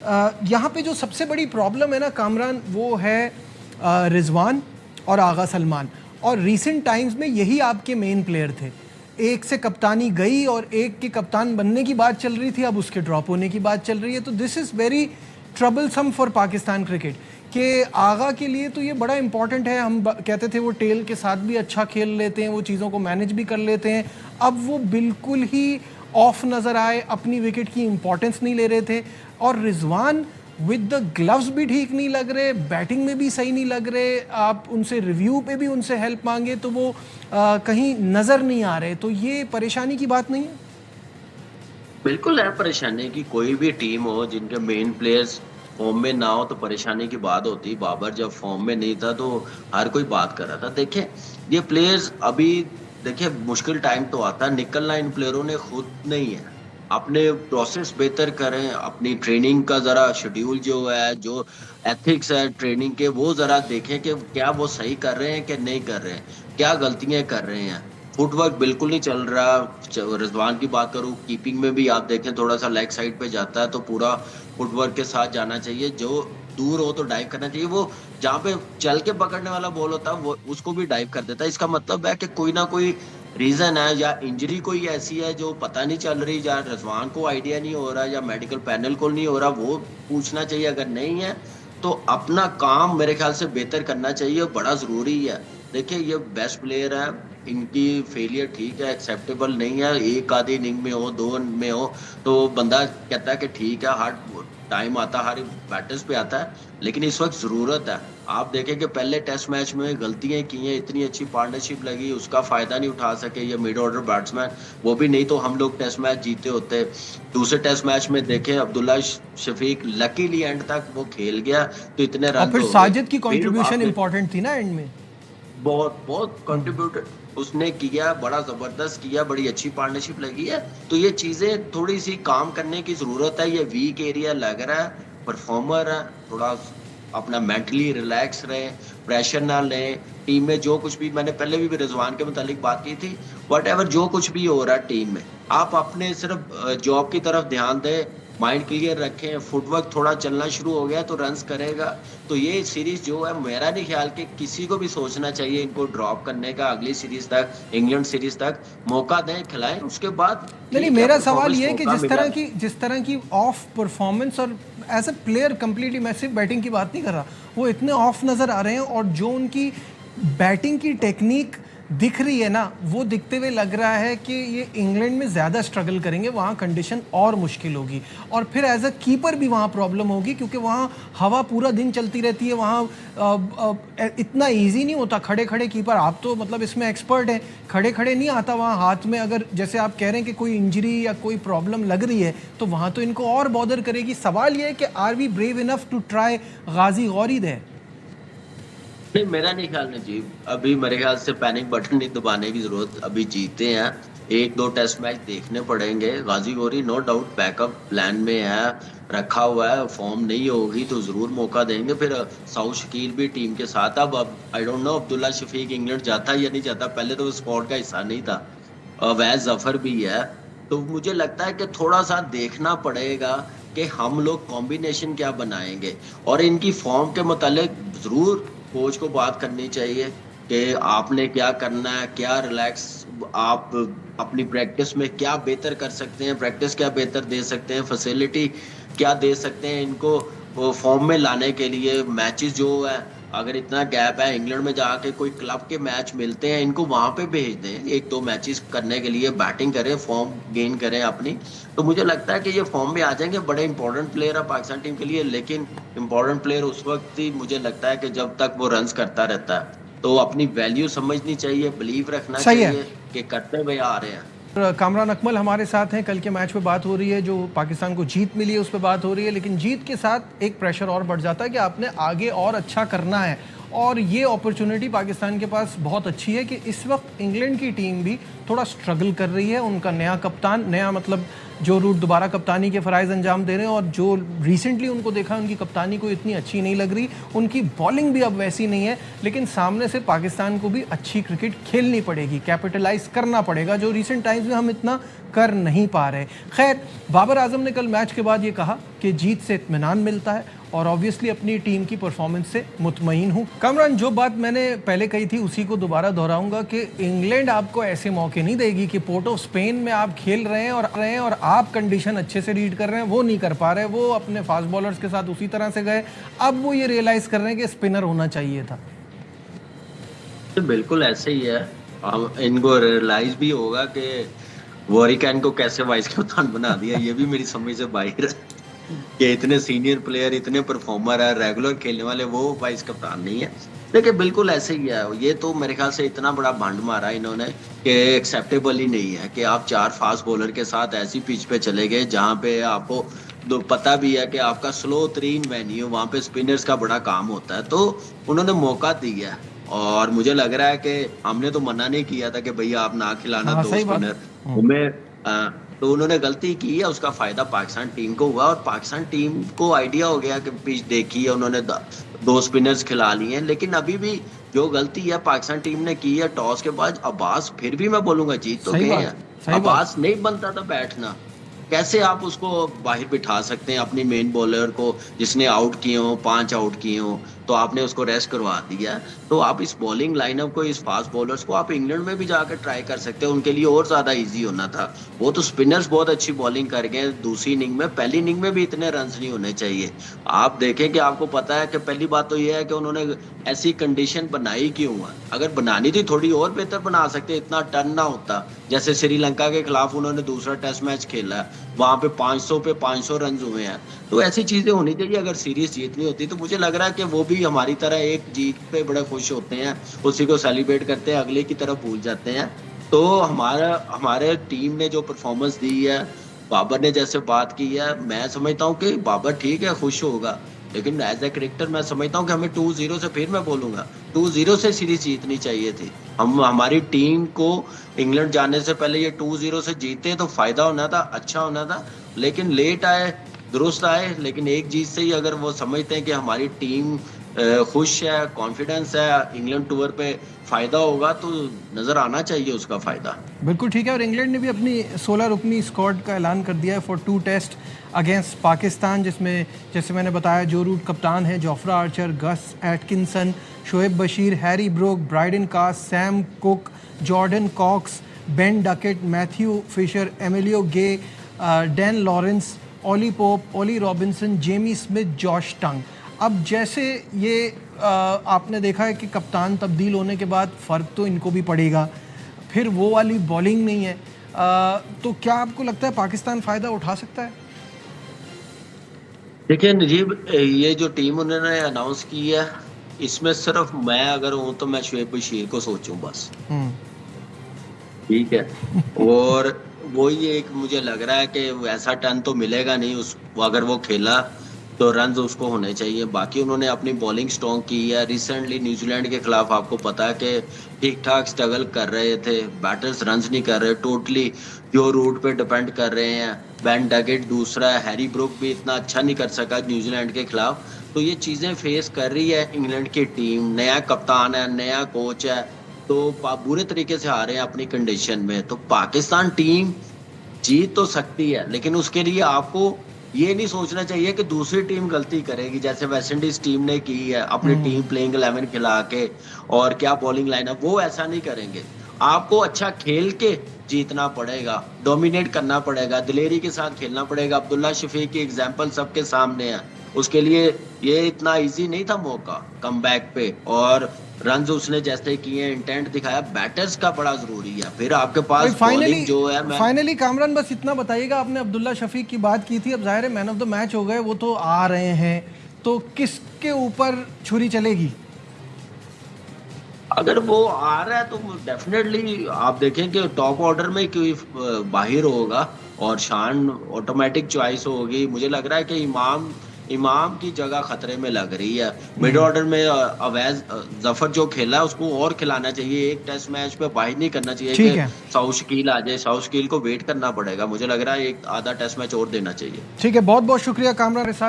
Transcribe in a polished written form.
यहाँ पे जो सबसे बड़ी प्रॉब्लम है ना कामरान, वो है रिजवान और आगा सलमान। और रीसेंट टाइम्स में यही आपके मेन प्लेयर थे। एक से कप्तानी गई और एक के कप्तान बनने की बात चल रही थी, अब उसके ड्रॉप होने की बात चल रही है। तो this is very troublesome for Pakistan cricket कि आगा के लिए तो ये बड़ा इंपॉर्टेंट है। हम कहते थे वो टेल के साथ भी अच्छा खेल लेते हैं, वो चीज़ों को मैनेज भी कर लेते हैं। अब वो बिल्कुल ही ऑफ नज़र आए, अपनी विकेट की इंपॉर्टेंस नहीं ले रहे थे। और रिजवान विद द ग्लव्स भी ठीक नहीं लग रहे, बैटिंग में भी सही नहीं लग रहे। आप उनसे रिव्यू पे भी उनसे हेल्प मांगे तो वो कहीं नज़र नहीं आ रहे। तो ये परेशानी की बात नहीं है? बिल्कुल है परेशानी की। कोई भी टीम हो जिनके मेन प्लेयर्स फॉर्म में ना हो तो परेशानी की बात होती। बाबर जब फॉर्म में नहीं था तो हर कोई बात कर रहा था। देखिए ये प्लेयर्स अभी, देखिए मुश्किल टाइम तो आता, निकलना इन प्लेयरों ने खुद नहीं है। अपने प्रोसेस बेहतर करें, अपनी ट्रेनिंग का जरा शेड्यूल जो है, जो एथिक्स है ट्रेनिंग के, वो जरा देखें कि क्या वो सही कर रहे हैं कि नहीं कर रहे हैं, क्या गलतियां कर रहे हैं। फुटवर्क बिल्कुल नहीं चल रहा। रिजवान की बात करूं, कीपिंग में भी आप देखें थोड़ा सा लेग साइड पे जाता है तो पूरा फुटवर्क के साथ जाना चाहिए। जो दूर हो तो डाइव करना चाहिए। वो जहां पे चल के पकड़ने वाला बॉल होता है वो उसको भी डाइव कर देता है। इसका मतलब है कि कोई ना कोई रीजन है, या इंजरी कोई ऐसी है जो पता नहीं चल रही, या रिजवान को आइडिया नहीं हो रहा, या मेडिकल पैनल को नहीं हो रहा, वो पूछना चाहिए। अगर नहीं है तो अपना काम मेरे ख्याल से बेहतर करना चाहिए, बड़ा जरूरी है। देखिए ये बेस्ट प्लेयर है, इनकी फेलियर ठीक है, एक्सेप्टेबल नहीं है। एक आधी इनिंग में हो, दो में हो तो बंदा कहता है कि ठीक है, हर टाइम आता, हर बैटर्स पे आता है। लेकिन इस वक्त जरूरत है। आप देखें कि पहले टेस्ट मैच में गलतियां की हैं, इतनी अच्छी पार्टनरशिप लगी, उसका फायदा नहीं उठा सके ये मिड ऑर्डर बैट्समैन। वो भी नहीं तो हम लोग टेस्ट मैच जीते होते। दूसरे टेस्ट मैच में देखें अब्दुल्ला शफीक लकीली एंड तक वो खेल गया तो इतने और रन फिर हो गए। साजिद की फिर कंट्रीब्यूशन आप इंपॉर्टेंट थी ना एंड में। बहुत बहुत कंट्रीब्यूट उसने किया, बड़ा जबरदस्त किया, बड़ी अच्छी पार्टनरशिप लगी है। तो ये चीजें थोड़ी सी काम करने की जरूरत है। ये वीक एरिया लग रहा है, परफॉर्मर है, थोड़ा अपना मेंटली रिलैक्स रहे, प्रेशर ना लें। टीम में जो कुछ भी, मैंने पहले भी रिजवान के मुतालिक बात की थी, वट एवर जो कुछ भी हो रहा है टीम में, आप अपने सिर्फ जॉब की तरफ ध्यान दें, माइंड क्लियर रखें। फुटवर्क थोड़ा चलना शुरू हो गया तो रन्स करेगा। तो ये सीरीज जो है, मेरा नहीं ख्याल कि किसी को भी सोचना चाहिए इनको ड्रॉप करने का। अगली सीरीज तक, इंग्लैंड सीरीज तक मौका दें, खिलाएं, उसके बाद नहीं नहीं, ठीक है मेरा सवाल परफॉर्मेंस ये है कि मौका मिला। जिस तरह की ऑफ परफॉर्मेंस और एज अ प्लेयर कंप्लीटली, मैं सिर्फ बैटिंग की बात नहीं कर रहा, वो इतने ऑफ नज़र आ रहे हैं और जो उनकी बैटिंग की टेक्निक दिख रही है ना, वो दिखते हुए लग रहा है कि ये इंग्लैंड में ज़्यादा स्ट्रगल करेंगे, वहाँ कंडीशन और मुश्किल होगी। और फिर एज अ कीपर भी वहाँ प्रॉब्लम होगी क्योंकि वहाँ हवा पूरा दिन चलती रहती है। वहाँ इतना इजी नहीं होता खड़े खड़े कीपर। आप तो मतलब इसमें एक्सपर्ट हैं, खड़े खड़े नहीं आता वहाँ हाथ में। अगर जैसे आप कह रहे हैं कि कोई इंजरी या कोई प्रॉब्लम लग रही है तो वहाँ तो इनको और बॉदर करेगी। सवाल ये है कि are we brave enough to try Ghazi Ghauri दे? नहीं, मेरा नहीं ख्याल नजीब, अभी मेरे ख्याल से पैनिक बटन नहीं दबाने की जरूरत। अभी जीते हैं, एक दो टेस्ट मैच देखने पड़ेंगे। गाजी गोरी नो डाउट बैकअप प्लान में है, रखा हुआ है। फॉर्म नहीं होगी तो जरूर मौका देंगे। फिर साउथ शकील भी टीम के साथ। अब I don't know Abdullah Shafique England जाता या नहीं जाता, पहले तो स्क्वाड का हिस्सा नहीं था। अवैध जफर भी है। तो मुझे लगता है कि थोड़ा सा देखना पड़ेगा कि हम लोग कॉम्बिनेशन क्या बनाएंगे। और इनकी फॉर्म के मुतालिक जरूर कोच को बात करनी चाहिए कि आपने क्या करना है, क्या रिलैक्स, आप अपनी प्रैक्टिस में क्या बेहतर कर सकते हैं, प्रैक्टिस क्या बेहतर दे सकते हैं, फैसिलिटी क्या दे सकते हैं इनको फॉर्म में लाने के लिए। मैचेस जो है, अगर इतना गैप है, इंग्लैंड में जाके कोई क्लब के मैच मिलते हैं, इनको वहां पे भेज दें एक दो मैचेस करने के लिए, बैटिंग करें, फॉर्म गेन करें अपनी। तो मुझे लगता है कि ये फॉर्म में आ जाएंगे। बड़े इंपॉर्टेंट प्लेयर है पाकिस्तान टीम के लिए, लेकिन इंपॉर्टेंट प्लेयर उस वक्त ही मुझे लगता है कि जब तक वो रन्स करता रहता है। तो अपनी वैल्यू समझनी चाहिए, बिलीव रखना सही है। चाहिए कि करते हुए आ रहे हैं। कामरान अकमल हमारे साथ हैं। कल के मैच पे बात हो रही है, जो पाकिस्तान को जीत मिली है उस पर बात हो रही है, लेकिन जीत के साथ एक प्रेशर और बढ़ जाता है कि आपने आगे और अच्छा करना है। और ये अपॉर्चुनिटी पाकिस्तान के पास बहुत अच्छी है कि इस वक्त इंग्लैंड की टीम भी थोड़ा स्ट्रगल कर रही है। उनका नया कप्तान, नया मतलब जो रूट दोबारा कप्तानी के फ़राइज़ अंजाम दे रहे हैं, और जो रिसेंटली उनको देखा उनकी कप्तानी को इतनी अच्छी नहीं लग रही, उनकी बॉलिंग भी अब वैसी नहीं है, लेकिन सामने से पाकिस्तान को भी अच्छी क्रिकेट खेलनी पड़ेगी, कैपिटलाइज करना पड़ेगा, जो रिसेंट टाइम्स में हम इतना कर नहीं पा रहे। खैर, बाबर आजम ने कल मैच के बाद ये कहा कि जीत से इत्मीनान मिलता है और ऑब्वियसली अपनी टीम की परफॉर्मेंस से मुतमईन हूँ। कामरान, जो बात मैंने पहले कही थी उसी को दोबारा दोहराऊंगा कि इंग्लैंड आपको ऐसे मौके नहीं देगी कि पोर्ट ऑफ स्पेन में आप खेल रहे हैं और आप कंडीशन अच्छे से रीड कर रहे हैं, वो नहीं कर पा रहे। वो अपने फास्ट बॉलर्स के साथ उसी तरह से गए, अब वो ये रियलाइज कर रहे हैं कि स्पिनर होना चाहिए था। तो बिल्कुल ऐसे ही है। इनको रियलाइज भी होगा कि वॉरिकैन को कैसे वाइस कप्तान बना दिया, ये भी मेरी समझ से बाहर है कि इतने सीनियर प्लेयर, इतने परफॉर्मर है, रेगुलर खेलने वाले, वो वाइस कप्तान नहीं है। देखिए बिल्कुल ऐसे ही है। ये तो मेरे ख्याल से इतना बड़ा भंड मारा इन्होंने कि एक्सेप्टेबल ही नहीं है कि आप 4 फास्ट बॉलर के साथ ऐसी पिच पे चले गए जहां पे आपको पता भी है कि आपका स्लो तरीन वेन्यू, वहां पे स्पिनर्स का बड़ा काम होता है। तो उन्होंने मौका दिया है और मुझे लग रहा है कि हमने तो मना नहीं किया था कि भैया आप ना खिलाना हाँ, 2 सही बात। स्पिनर हमें। तो उन्होंने गलती की है, उसका फायदा पाकिस्तान टीम को हुआ और पाकिस्तान टीम को आइडिया हो गया कि पिच देखी है उन्होंने, 2 स्पिनर्स खिला लिए हैं। लेकिन अभी भी जो गलती है पाकिस्तान टीम ने की है टॉस के बाद, अब्बास फिर भी मैं बोलूंगा जीत तो सही गए बात, हैं। सही बात। अब्बास नहीं बनता था बैठना, कैसे आप उसको बाहर बिठा सकते हैं अपनी मेन बॉलर को जिसने आउट किए हो, 5 आउट किए हो, तो आपने उसको रेस्ट करवा दिया। तो आप इस बॉलिंग लाइनअप को, इस फास्ट बॉलर्स को आप इंग्लैंड में भी जाकर ट्राई कर सकते हो, उनके लिए और ज्यादा इजी होना था। वो तो स्पिनर्स बहुत अच्छी बॉलिंग कर गए दूसरी इनिंग में, पहली इनिंग में भी इतने रन नहीं होने चाहिए। आप देखें कि आपको पता है कि पहली बात तो ये है कि उन्होंने ऐसी कंडीशन बनाई क्यों है। अगर बनानी थी थोड़ी और बेहतर बना सकते, इतना टर्न ना होता। जैसे श्रीलंका के खिलाफ उन्होंने दूसरा टेस्ट मैच खेला, वहां पे 500 पे 500 रन हुए हैं। तो ऐसी चीजें होनी चाहिए अगर सीरीज जीतनी होती। तो मुझे लग रहा है कि वो भी हमारी तरह एक जीत पे बड़े खुश होते हैं, उसी को सेलिब्रेट करते हैं, अगले की तरफ भूल जाते हैं। तो हमारे टीम ने जो परफॉर्मेंस दी है, बाबर ने जैसे बात की है, मैं समझता हूँ कि बाबर ठीक है खुश होगा, लेकिन एज ए क्रिकेटर मैं समझता हूँ कि हमें 2-0 से, फिर मैं बोलूंगा 2-0 से सीरीज जीतनी चाहिए थी। हमारी टीम को इंग्लैंड जाने से पहले ये 2-0 से जीते तो फायदा होना था, अच्छा होना था। लेकिन लेट आए, दुरुस्त आए, लेकिन एक जीत से ही अगर वो समझते हैं कि हमारी टीम खुश है, कॉन्फिडेंस है, इंग्लैंड टूर पे फायदा होगा, तो नजर आना चाहिए उसका फायदा। बिल्कुल ठीक है। और इंग्लैंड ने भी अपनी 16 रुकनी स्क्वाड का ऐलान कर दिया है फॉर 2 टेस्ट अगेंस्ट पाकिस्तान, जिसमें जैसे मैंने बताया जो रूट कप्तान है Jofra Archer, Gus Atkinson, Shoaib Bashir, Harry Brook, Brydon Carse, Sam Cook, Jordan Cox, Ben Duckett, Matthew Fisher, Emilio Gay, Dan Lawrence, Ollie Pope, Ollie Robinson, Jamie Smith, Josh Tongue. अब जैसे ये आपने देखा है कि कप्तान तब्दील होने के बाद फ़र्क तो इनको भी पड़ेगा, फिर वो वाली बॉलिंग नहीं है, तो क्या आपको लगता है पाकिस्तान फ़ायदा उठा सकता है? देखिए नजीब, ये जो टीम उन्होंने अनाउंस की है, इसमें सिर्फ मैं अगर हूं तो मैं शोएब बशीर को सोचूं बस। हम्म। ठीक है। और वही एक मुझे लग रहा है कि वैसा टर्न तो मिलेगा नहीं उस, अगर वो खेला तो रन उसको होने चाहिए। बाकी उन्होंने अपनी बॉलिंग स्ट्रॉन्ग की है। रिसेंटली न्यूजीलैंड के खिलाफ आपको पता है कि ठीक ठाक स्ट्रगल कर रहे थे, बैटर्स रन नहीं कर रहे, टोटली जो रूट पे डिपेंड कर रहे हैं। बेन डगेट दूसरा है, हैरी ब्रुक भी इतना अच्छा नहीं कर सका न्यूजीलैंड के खिलाफ। तो ये चीजें फेस कर रही है इंग्लैंड की टीम, नया कप्तान है, नया कोच है, तो बुरे तरीके से आ रहे हैं अपनी कंडीशन में। तो पाकिस्तान टीम जीत तो सकती है, लेकिन उसके लिए आपको ये नहीं सोचना चाहिए कि दूसरी टीम गलती करेगी जैसे वेस्ट इंडीज टीम ने की है अपनी टीम प्लेइंग 11 खिला के, और क्या बॉलिंग लाइनअप, वो ऐसा नहीं करेंगे। आपको अच्छा खेल के जीतना पड़ेगा, डोमिनेट करना पड़ेगा, दिलेरी के साथ खेलना पड़ेगा। अब्दुल्ला शफीक की एग्जांपल सबके सामने है, उसके लिए ये इतना इजी नहीं था मौका कमबैक पे, और रन उसने जैसे किए, इंटेंट दिखाया। बैटर्स का बड़ा जरूरी है, फिर आपके पास बॉलिंग जो है। फाइनली कामरान बस इतना बताइएगा, आपने अब्दुल्ला शफीक की बात की थी, अब जाहिर है मैन ऑफ द मैच हो गए, वो तो आ रहे हैं, तो किसके ऊपर छुरी चलेगी? अगर वो आ रहा है तो डेफिनेटली आप देखें कि टॉप ऑर्डर में कोई बाहिर होगा और शान ऑटोमेटिक चॉइस होगी। मुझे लग रहा है कि इमाम इमाम की जगह खतरे में लग रही है। मिड ऑर्डर में अवैज जफर जो खेला उसको और खिलाना चाहिए। एक टेस्ट मैच पे बाहिर नहीं करना चाहिए ठीक कि है, साउथ शकील आ जाए। साउथ शकील को वेट करना पड़ेगा। मुझे लग रहा है एक आधा टेस्ट मैच और देना चाहिए। ठीक है, बहुत बहुत शुक्रिया कामरान।